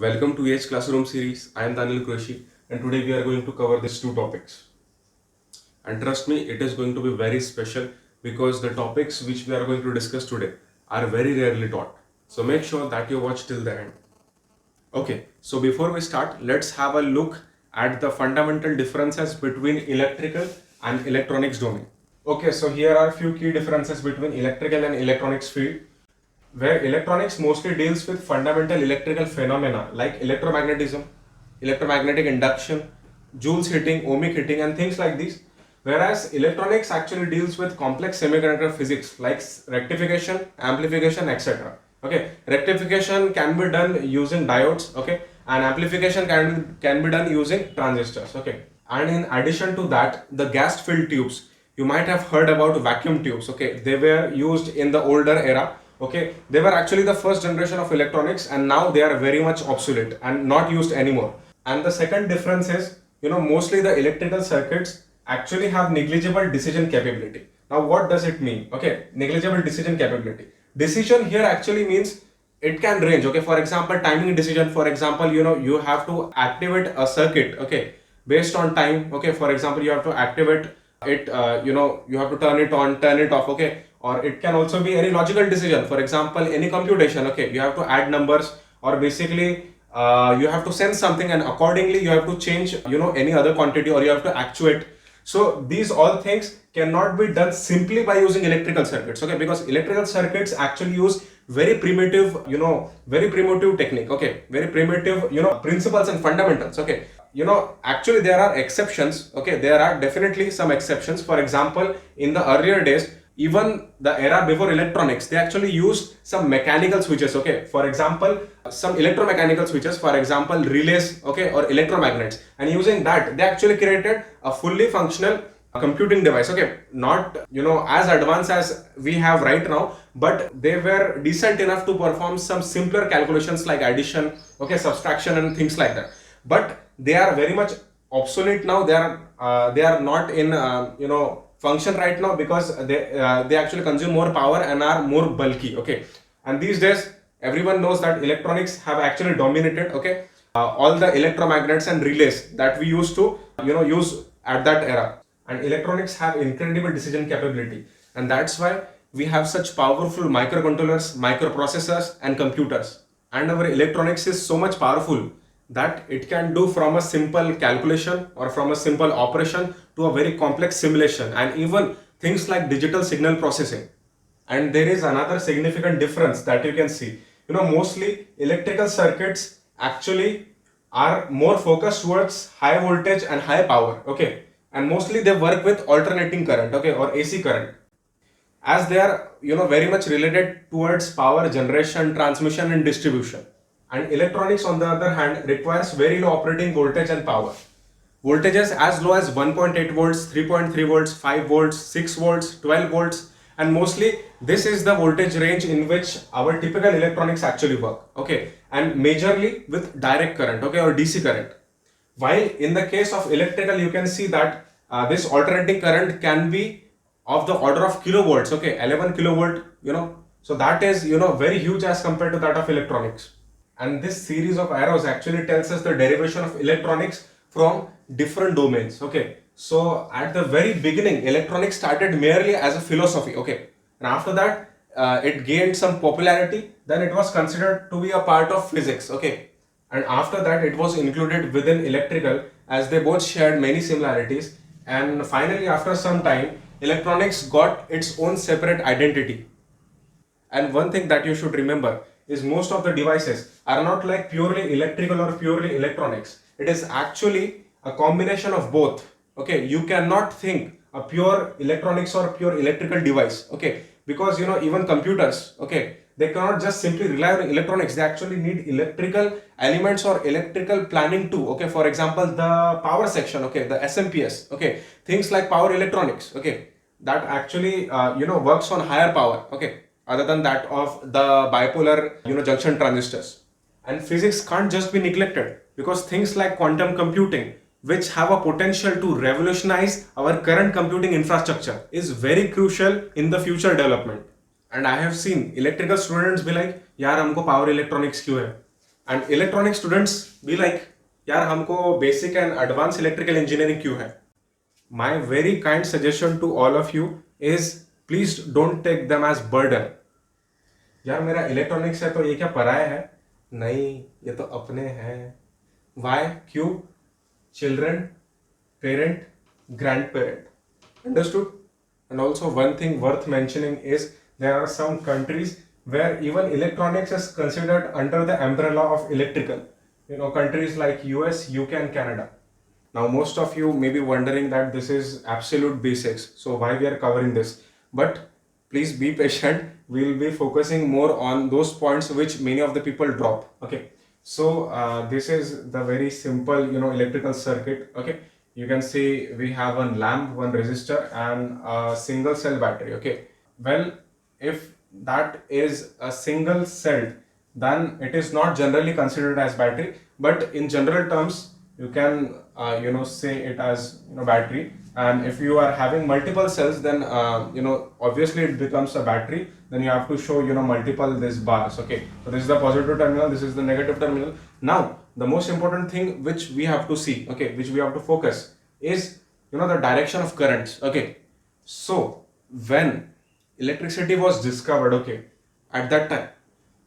Welcome to EH Classroom series. I am Daniel Qureshi and today we are going to cover these two topics. And trust me, it is going to be very special because the topics which we are going to discuss today are very rarely taught. So make sure that you watch till the end. Okay, so before we start, let's have a look at the fundamental differences between electrical and electronics domain. Okay, so here are few key differences between electrical and electronics field, where electronics mostly deals with fundamental electrical phenomena like electromagnetism, electromagnetic induction, Joule's heating, ohmic heating, and things like these. Whereas electronics actually deals with complex semiconductor physics like rectification, amplification, etc. Okay, rectification can be done using diodes, okay, and amplification can be done using transistors, okay. And in addition to that, the gas filled tubes, you might have heard about vacuum tubes, okay, they were used in the older era, okay, they were actually the first generation of electronics and now they are very much obsolete and not used anymore. And the second difference is, mostly the electrical circuits actually have negligible decision capability. Now what does it mean? Okay, negligible decision capability, decision here actually means it can range, okay. For example, timing decision, for example, you have to activate a circuit, okay, based on time, okay. For example, you have to activate it, you have to turn it on, turn it off, okay. Or it can also be any logical decision, for example, any computation, okay, you have to add numbers, or basically you have to sense something and accordingly you have to change, any other quantity, or you have to actuate. So these all things cannot be done simply by using electrical circuits, okay, because electrical circuits actually use very primitive, very primitive technique, okay, very primitive, principles and fundamentals, okay. Actually there are exceptions, okay, there are definitely some exceptions. For example, in the earlier days, even the era before electronics, they actually used some mechanical switches, okay. For example, some electromechanical switches, for example relays, okay, or electromagnets, and using that they actually created a fully functional computing device, okay, not as advanced as we have right now, but they were decent enough to perform some simpler calculations like addition, okay, subtraction and things like that. But they are very much obsolete now. They are not in function right now because they actually consume more power and are more bulky, okay. And these days everyone knows that electronics have actually dominated, okay, all the electromagnets and relays that we used to use at that era. And electronics have incredible decision capability, and that's why we have such powerful microcontrollers, microprocessors and computers. And our electronics is so much powerful that it can do from a simple calculation or from a simple operation to a very complex simulation and even things like digital signal processing. And there is another significant difference that you can see. Mostly electrical circuits actually are more focused towards high voltage and high power, okay, and mostly they work with alternating current, okay, or AC current, as they are very much related towards power generation, transmission and distribution. And electronics on the other hand requires very low operating voltage and power, voltages as low as 1.8 volts, 3.3 volts, 5 volts, 6 volts, 12 volts, and mostly this is the voltage range in which our typical electronics actually work, okay, and majorly with direct current, okay, or DC current. While in the case of electrical, you can see that this alternating current can be of the order of kilovolts, okay, 11 kilovolt, so that is very huge as compared to that of electronics. And this series of arrows actually tells us the derivation of electronics from different domains, okay. So at the very beginning, electronics started merely as a philosophy, okay, and after that it gained some popularity. Then it was considered to be a part of physics, okay, and after that it was included within electrical as they both shared many similarities. And finally, after some time, electronics got its own separate identity. And one thing that you should remember is most of the devices are not like purely electrical or purely electronics. It is actually a combination of both. Okay, you cannot think a pure electronics or pure electrical device. Okay, because even computers, okay, they cannot just simply rely on electronics. They actually need electrical elements or electrical planning too. Okay, for example, the power section, okay, the SMPS, okay, things like power electronics, okay, that actually works on higher power, okay, other than that of the bipolar junction transistors. And physics can't just be neglected because things like quantum computing, which have a potential to revolutionize our current computing infrastructure, is very crucial in the future development. And I have seen electrical students be like, यार हमको power electronics क्यों है? And electronic students be like, यार हमको basic and advanced electrical engineering क्यों है? My very kind suggestion to all of you is please don't take them as burden. यार मेरा इलेक्ट्रॉनिक्स है तो ये क्या पराया है? नहीं, ये तो अपने हैं. Why? क्यों? Children, parent, grandparent. Understood? And also one thing worth mentioning is there are some countries where even electronics is considered under the umbrella of electrical. You know, countries like US, UK and Canada. Now most of you may be wondering that this is absolute basics, so why we are covering this? But please be patient, we will be focusing more on those points which many of the people drop. Okay, so this is the very simple, you know, electrical circuit. Okay, you can see we have one lamp, one resistor and a single cell battery. Okay, well, if that is a single cell, then it is not generally considered as battery, but in general terms you can you know, say it as, you know, battery. And if you are having multiple cells, then you know, obviously it becomes a battery. Then you have to show, you know, multiple this bars. Okay, so this is the positive terminal, this is the negative terminal. Now the most important thing which we have to see, okay, which we have to focus is, you know, the direction of currents. Okay, so when electricity was discovered, okay, at that time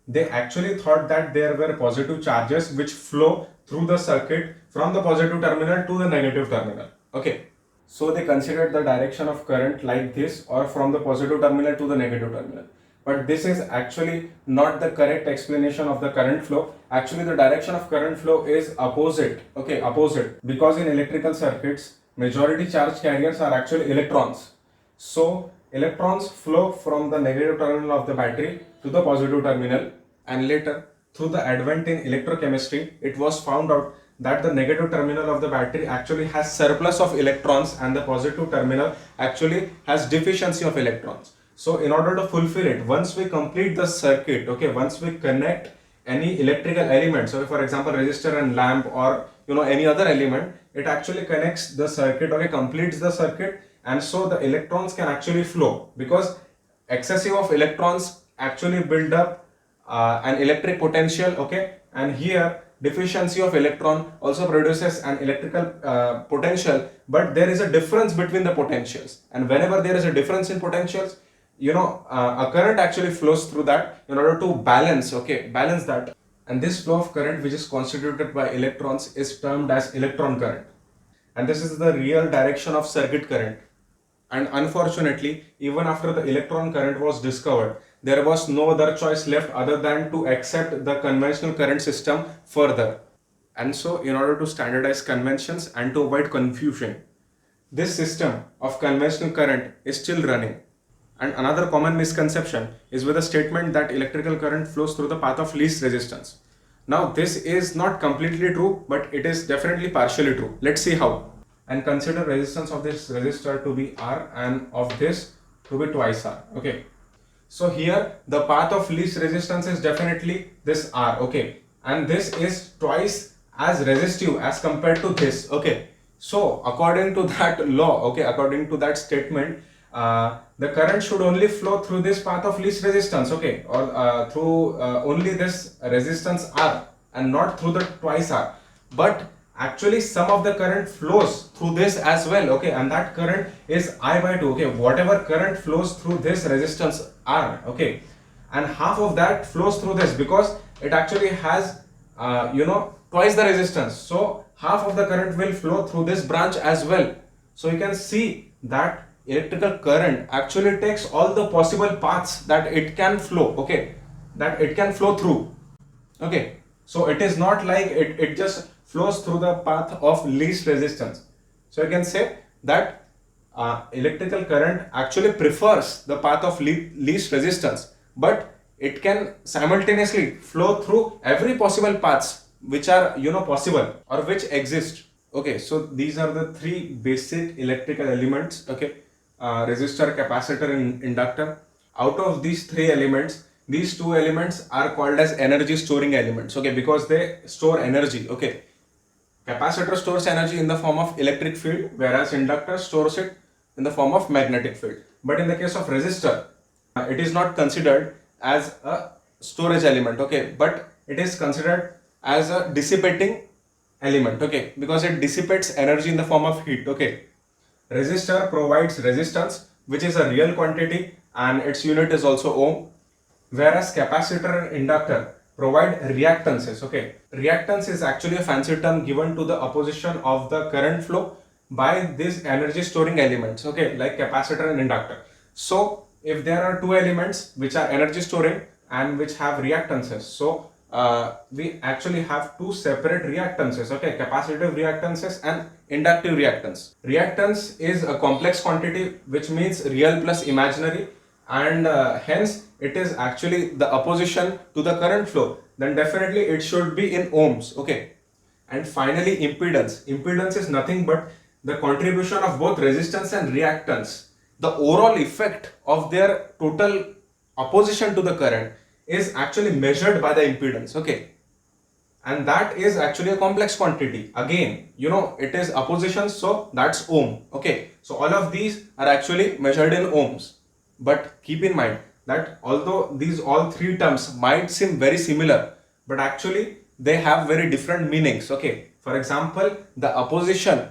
they actually thought that there were positive charges which flow through the circuit from the positive terminal to the negative terminal. Okay, so they considered the direction of current like this, or from the positive terminal to the negative terminal. But this is actually not the correct explanation of the current flow. Actually the direction of current flow is opposite. Okay, opposite, because in electrical circuits majority charge carriers are actually electrons. So electrons flow from the negative terminal of the battery to the positive terminal, and later through the advent in electrochemistry it was found out that the negative terminal of the battery actually has surplus of electrons and the positive terminal actually has deficiency of electrons. So in order to fulfill it, once we complete the circuit, okay, once we connect any electrical element, so for example resistor and lamp, or you know, any other element, it actually connects the circuit, okay, completes the circuit, and so the electrons can actually flow, because excessive of electrons actually build up an electric potential. Okay, and here deficiency of electron also produces an electrical potential, but there is a difference between the potentials, and whenever there is a difference in potentials, you know, a current actually flows through that in order to balance, okay, balance that. And this flow of current which is constituted by electrons is termed as electron current, and this is the real direction of circuit current. And unfortunately, even after the electron current was discovered, there was no other choice left other than to accept the conventional current system further. And so in order to standardize conventions and to avoid confusion, this system of conventional current is still running. And another common misconception is with the statement that electrical current flows through the path of least resistance. Now this is not completely true, but it is definitely partially true. Let's see how. And consider resistance of this resistor to be R and of this to be twice R. Okay, so here the path of least resistance is definitely this R. Okay, and this is twice as resistive as compared to this. Okay, so according to that law, okay, according to that statement, the current should only flow through this path of least resistance, okay, or through only this resistance R and not through the twice R. But actually some of the current flows through this as well, okay, and that current is I by 2. Okay, whatever current flows through this resistance R, okay, and half of that flows through this, because it actually has you know, twice the resistance, so half of the current will flow through this branch as well. So you can see that electrical current actually takes all the possible paths that it can flow, okay, that it can flow through. Okay, so it is not like it just flows through the path of least resistance. So you can say that electrical current actually prefers the path of least resistance, but it can simultaneously flow through every possible paths which are, you know, possible or which exist. Okay, so these are the three basic electrical elements, okay, resistor, capacitor and inductor. Out of these three elements, these two elements are called as energy storing elements, okay, because they store energy. Okay, capacitor stores energy in the form of electric field, whereas inductor stores it in the form of magnetic field. But in the case of resistor, it is not considered as a storage element, okay, but it is considered as a dissipating element, okay, because it dissipates energy in the form of heat, okay. Resistor provides resistance, which is a real quantity, and its unit is also ohm, whereas capacitor and inductor provide reactances, okay. Reactance is actually a fancy term given to the opposition of the current flow by these energy storing elements, okay, like capacitor and inductor. So if there are two elements which are energy storing and which have reactances, so we actually have two separate reactances, okay, capacitive reactances and inductive reactance. Reactance is a complex quantity, which means real plus imaginary, and hence it is actually the opposition to the current flow. Then definitely it should be in ohms, okay. And finally, impedance is nothing but the contribution of both resistance and reactance. The overall effect of their total opposition to the current is actually measured by the impedance, okay. And that is actually a complex quantity. Again, it is opposition, so that's ohm, okay. So all of these are actually measured in ohms. But keep in mind that although these all three terms might seem very similar, but actually they have very different meanings, okay. For example, the opposition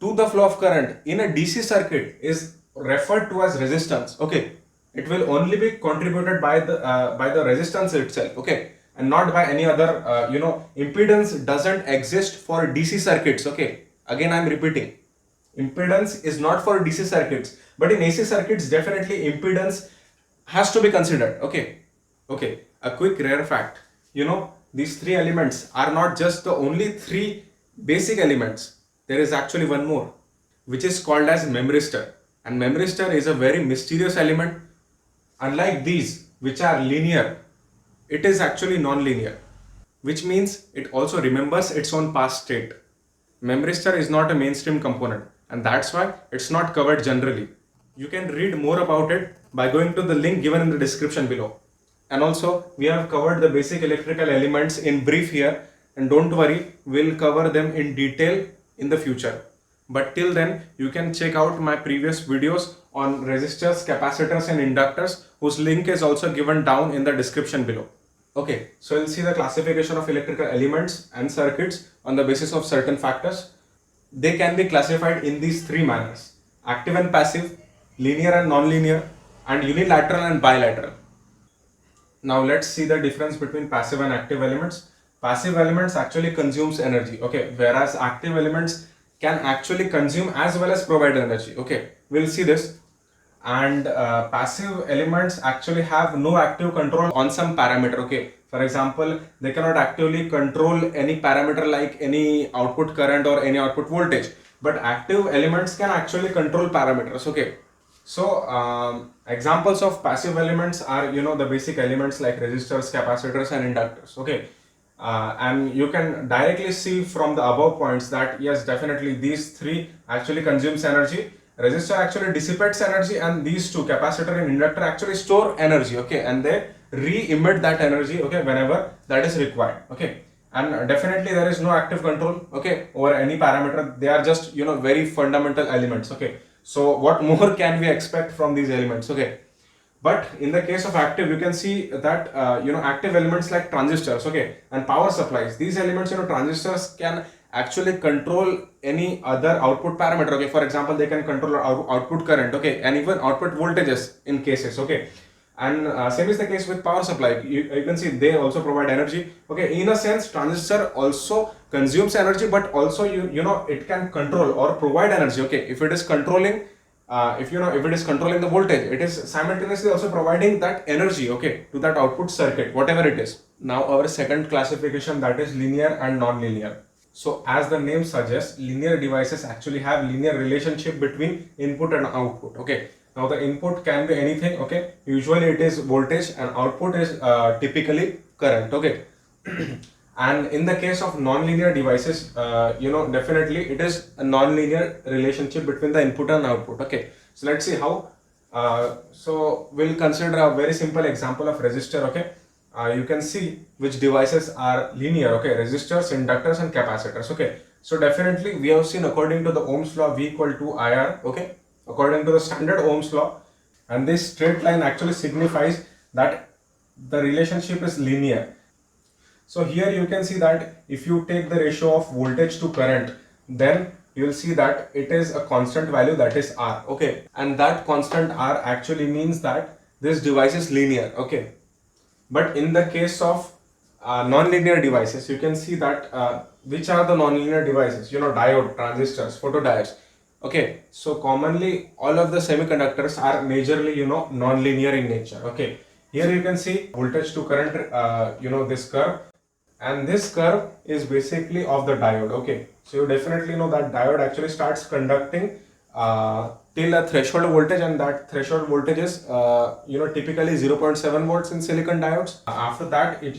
to the flow of current in a DC circuit is referred to as resistance, okay. It will only be contributed by the resistance itself, okay, and not by any other impedance doesn't exist for DC circuits, okay. Again, I'm repeating, impedance is not for DC circuits, but in AC circuits definitely impedance has to be considered, okay. Okay, a quick rare fact, these three elements are not just the only three basic elements. There is actually one more, which is called as memristor, and memristor is a very mysterious element. Unlike these, which are linear, it is actually non-linear, which means it also remembers its own past state. Memristor is not a mainstream component, and that's why it's not covered generally. You can read more about it by going to the link given in the description below. And also, we have covered the basic electrical elements in brief here, and don't worry, we'll cover them in detail in the future. But till then, you can check out my previous videos on resistors, capacitors and inductors, whose link is also given down in the description below. Okay, so we'll see the classification of electrical elements and circuits on the basis of certain factors. They can be classified in these three manners: active and passive, linear and non-linear, and unilateral and bilateral. Now let's see the difference between passive and active elements. Passive elements actually consumes energy, okay, whereas active elements can actually consume as well as provide energy, okay. We'll see this. And passive elements actually have no active control on some parameter, okay. For example, they cannot actively control any parameter like any output current or any output voltage, but active elements can actually control parameters, okay. So examples of passive elements are the basic elements like resistors, capacitors and inductors, okay. And you can directly see from the above points that yes, definitely these three actually consumes energy. Resistor actually dissipates energy, and these two, capacitor and inductor, actually store energy, okay, and they re-emit that energy, okay, whenever that is required, okay. And definitely there is no active control, okay, over any parameter. They are just very fundamental elements, okay. So what more can we expect from these elements, okay. But in the case of active, you can see that active elements like transistors, okay, and power supplies, these elements, transistors can actually control any other output parameter, okay. For example, they can control output current, okay, and even output voltages in cases, okay. And same is the case with power supply. You can see they also provide energy, okay. In a sense, transistor also consumes energy, but also it can control or provide energy, okay. If it is controlling if it is controlling the voltage, it is simultaneously also providing that energy, okay, to that output circuit, whatever it is. Now our second classification, that is linear and non-linear. So as the name suggests, linear devices actually have linear relationship between input and output, okay. Now the input can be anything, okay. Usually it is voltage, and output is typically current, okay. And in the case of non-linear devices, definitely it is a non-linear relationship between the input and output, okay. So let's see how. So we'll consider a very simple example of resistor, okay. You can see which devices are linear, okay, resistors, inductors and capacitors, okay. So definitely we have seen, according to the Ohm's law, V equal to IR, okay, according to the standard Ohm's law, and this straight line actually signifies that the relationship is linear. So here you can see that if you take the ratio of voltage to current, then you will see that it is a constant value, that is R. Okay, and that constant R actually means that this device is linear. Okay, but in the case of non-linear devices, you can see that which are the non-linear devices, diode, transistors, photodiodes. Okay, so commonly all of the semiconductors are majorly, non-linear in nature. Okay, here you can see voltage to current, this curve, and this curve is basically of the diode. Okay, so you definitely know that diode actually starts conducting till a threshold voltage, and that threshold voltage is typically 0.7 volts in silicon diodes. After that it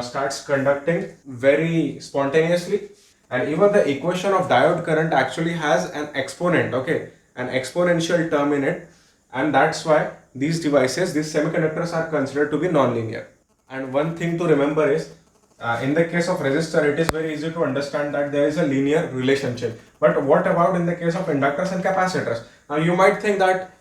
starts conducting very spontaneously, and even the equation of diode current actually has an exponent, okay, an exponential term in it, and that's why these devices, these semiconductors, are considered to be non-linear. And one thing to remember is, in the case of resistor, it is very easy to understand that there is a linear relationship. But what about in the case of inductors and capacitors? Now you might think that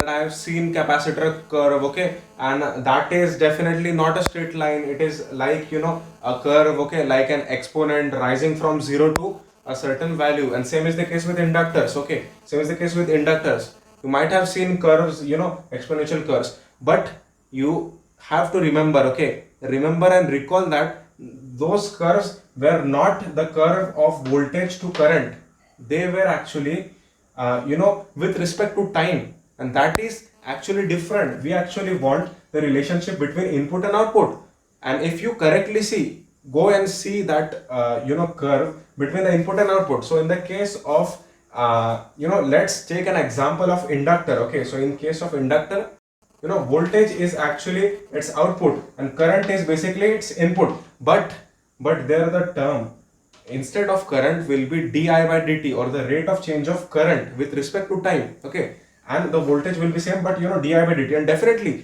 I have seen capacitor curve, okay, and that is definitely not a straight line. It is like a curve, okay, like an exponent rising from 0 to a certain value. And same is the case with inductors, okay. Same is the case with inductors. You might have seen curves, exponential curves, but you have to remember, okay, remember and recall that those curves were not the curve of voltage to current. They were actually with respect to time, and that is actually different. We actually want the relationship between input and output, and if you correctly see, go and see that curve between the input and output. So in the case of let's take an example of inductor. Okay, so in case of inductor, voltage is actually its output and current is basically its input, but there the term instead of current will be di by dt, or the rate of change of current with respect to time. Okay, and the voltage will be same, but di by dt, and definitely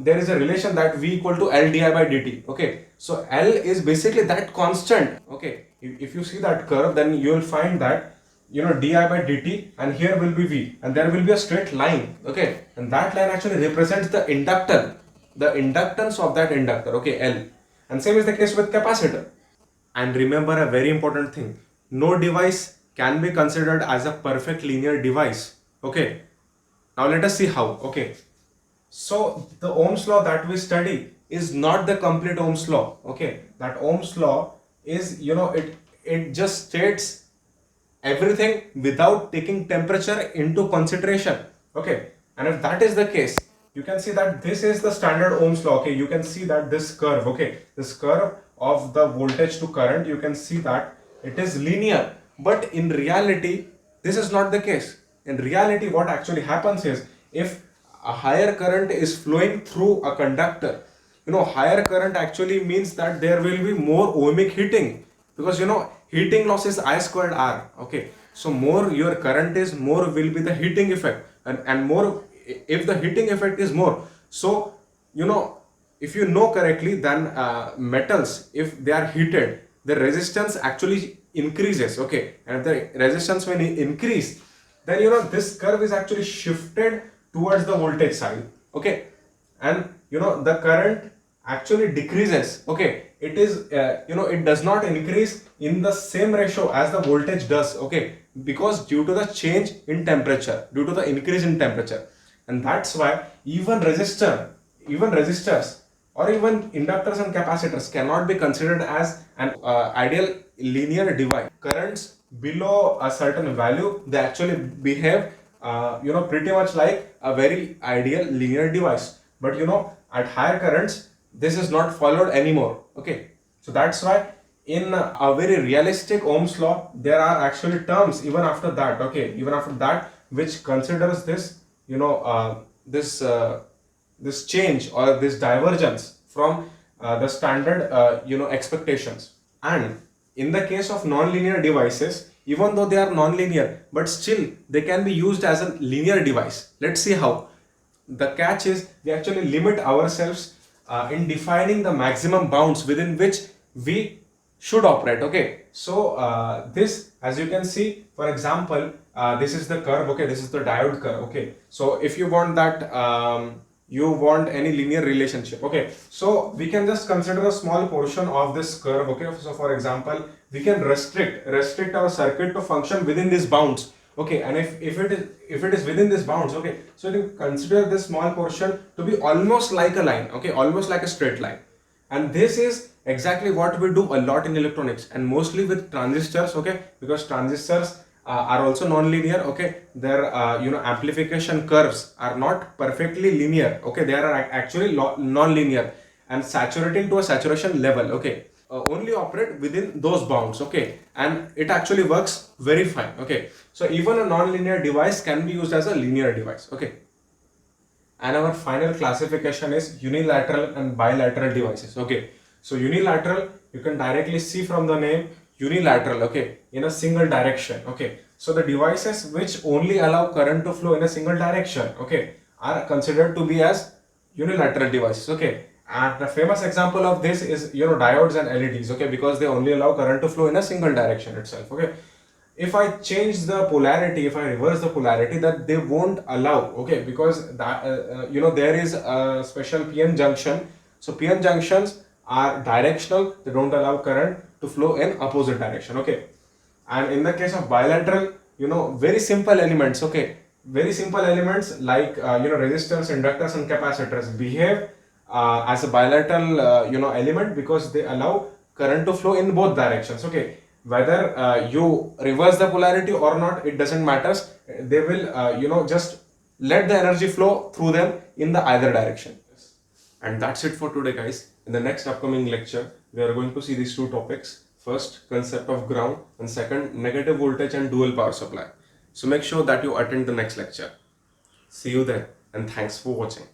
there is a relation that v equal to L di by dt. Okay, so L is basically that constant. Okay, if you see that curve, then you will find that di by dt, and here will be v, and there will be a straight line. Okay, and that line actually represents the inductance of that inductor. Okay, L, and same is the case with capacitor. And remember a very important thing: no device can be considered as a perfect linear device. Okay, now let us see how. Okay, so the Ohm's law that we study is not the complete Ohm's law. Okay, that Ohm's law is, it just states everything without taking temperature into consideration. Okay, and if that is the case, you can see that this is the standard Ohm's law. Okay, you can see that this curve, okay, this curve of the voltage to current, you can see that it is linear, but in reality this is not the case. In reality, what actually happens is, if a higher current is flowing through a conductor, higher current actually means that there will be more ohmic heating, because heating loss is I squared R. Okay, so more your current is, more will be the heating effect, and more, if the heating effect is more, so if you know correctly, then metals, if they are heated, the resistance actually increases. Okay, and if the resistance when increase, then this curve is actually shifted towards the voltage side. Okay, and the current actually decreases. Okay, it is it does not increase in the same ratio as the voltage does. Okay, because due to the change in temperature, due to the increase in temperature, and that's why even resistors, or even inductors and capacitors cannot be considered as an ideal linear device. Currents below a certain value, they actually behave pretty much like a very ideal linear device, but at higher currents this is not followed anymore. Okay, so that's why in a very realistic Ohm's law, there are actually terms even after that. Okay, even after that, which considers this this change or this divergence from the standard expectations. And in the case of non-linear devices, even though they are non-linear, but still they can be used as a linear device. Let's see how. The catch is, we actually limit ourselves in defining the maximum bounds within which we should operate. Okay, so this, as you can see, for example, this is the curve. Okay, this is the diode curve. Okay, so if you want that you want any linear relationship. Okay, so we can just consider a small portion of this curve. Okay, so for example, we can restrict our circuit to function within these bounds. Okay, and if it is within these bounds, okay, so you can consider this small portion to be almost like a line. Okay, almost like a straight line. And this is exactly what we do a lot in electronics, and mostly with transistors. Okay, because transistors are also non-linear. Okay, their amplification curves are not perfectly linear. Okay, they are actually non-linear and saturating to a saturation level. Okay, only operate within those bounds. Okay, and it actually works very fine. Okay, so even a non-linear device can be used as a linear device. Okay, and our final classification is unilateral and bilateral devices. Okay, so unilateral, you can directly see from the name, unilateral. Okay, in a single direction. Okay, so the devices which only allow current to flow in a single direction, okay, are considered to be as unilateral devices. Okay, and the famous example of this is diodes and LEDs. Okay, because they only allow current to flow in a single direction itself. Okay, if I change the polarity, if I reverse the polarity, that they won't allow. Okay, because that there is a special PN junction. So PN junctions are directional, they don't allow current to flow in opposite direction. Okay, and in the case of bilateral, very simple elements. Okay, very simple elements like resistors, inductors and capacitors behave as a bilateral element, because they allow current to flow in both directions. Okay, whether you reverse the polarity or not, it doesn't matter. They will just let the energy flow through them in the either direction. And that's it for today, guys. In the next upcoming lecture, we are going to see these two topics. First, concept of ground, and second, negative voltage and dual power supply. So make sure that you attend the next lecture. See you then, and thanks for watching.